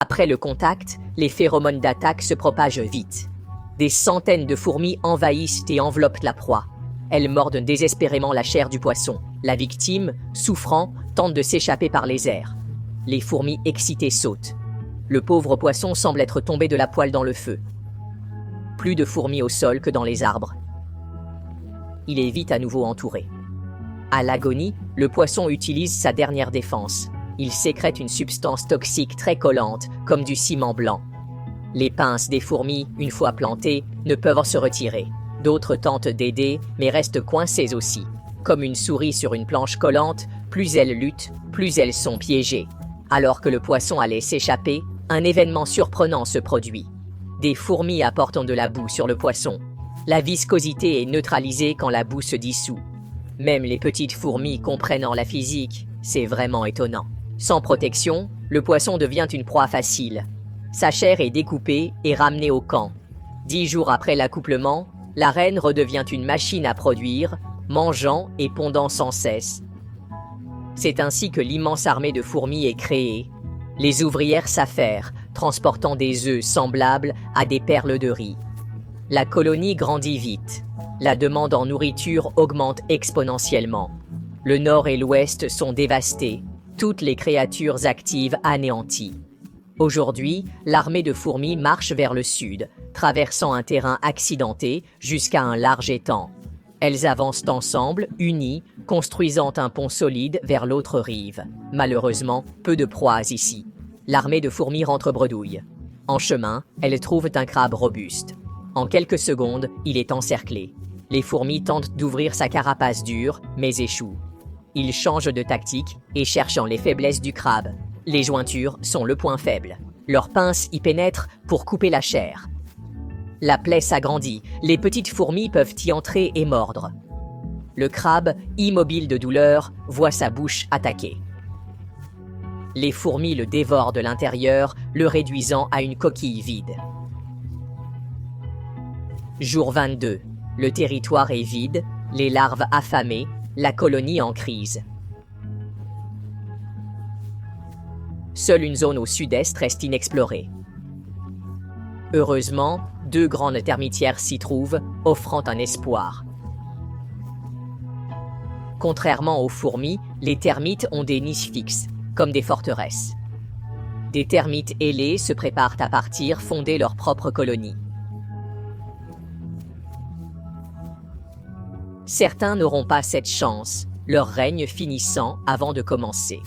Après le contact, les phéromones d'attaque se propagent vite. Des centaines de fourmis envahissent et enveloppent la proie. Elles mordent désespérément la chair du poisson. La victime, souffrant, tente de s'échapper par les airs. Les fourmis excitées sautent. Le pauvre poisson semble être tombé de la poêle dans le feu. Plus de fourmis au sol que dans les arbres. Il est vite à nouveau entouré. À l'agonie, le poisson utilise sa dernière défense. Il sécrète une substance toxique très collante, comme du ciment blanc. Les pinces des fourmis, une fois plantées, ne peuvent se retirer. D'autres tentent d'aider, mais restent coincées aussi. Comme une souris sur une planche collante, plus elles luttent, plus elles sont piégées. Alors que le poisson allait s'échapper, un événement surprenant se produit. Des fourmis apportent de la boue sur le poisson. La viscosité est neutralisée quand la boue se dissout. Même les petites fourmis comprenant la physique, c'est vraiment étonnant. Sans protection, le poisson devient une proie facile. Sa chair est découpée et ramenée au camp. 10 jours après l'accouplement, la reine redevient une machine à produire, mangeant et pondant sans cesse. C'est ainsi que l'immense armée de fourmis est créée. Les ouvrières s'affairent, transportant des œufs semblables à des perles de riz. La colonie grandit vite. La demande en nourriture augmente exponentiellement. Le nord et l'ouest sont dévastés, toutes les créatures actives anéanties. Aujourd'hui, l'armée de fourmis marche vers le sud, traversant un terrain accidenté jusqu'à un large étang. Elles avancent ensemble, unies, construisant un pont solide vers l'autre rive. Malheureusement, peu de proies ici. L'armée de fourmis rentre bredouille. En chemin, elles trouvent un crabe robuste. En quelques secondes, il est encerclé. Les fourmis tentent d'ouvrir sa carapace dure, mais échouent. Ils changent de tactique et cherchant les faiblesses du crabe. Les jointures sont le point faible. Leurs pinces y pénètrent pour couper la chair. La plaie s'agrandit, les petites fourmis peuvent y entrer et mordre. Le crabe, immobile de douleur, voit sa bouche attaquée. Les fourmis le dévorent de l'intérieur, le réduisant à une coquille vide. Jour 22. Le territoire est vide, les larves affamées, la colonie en crise. Seule une zone au sud-est reste inexplorée. Heureusement, 2 grandes termitières s'y trouvent, offrant un espoir. Contrairement aux fourmis, les termites ont des niches fixes, comme des forteresses. Des termites ailés se préparent à partir fonder leur propre colonie. Certains n'auront pas cette chance, leur règne finissant avant de commencer.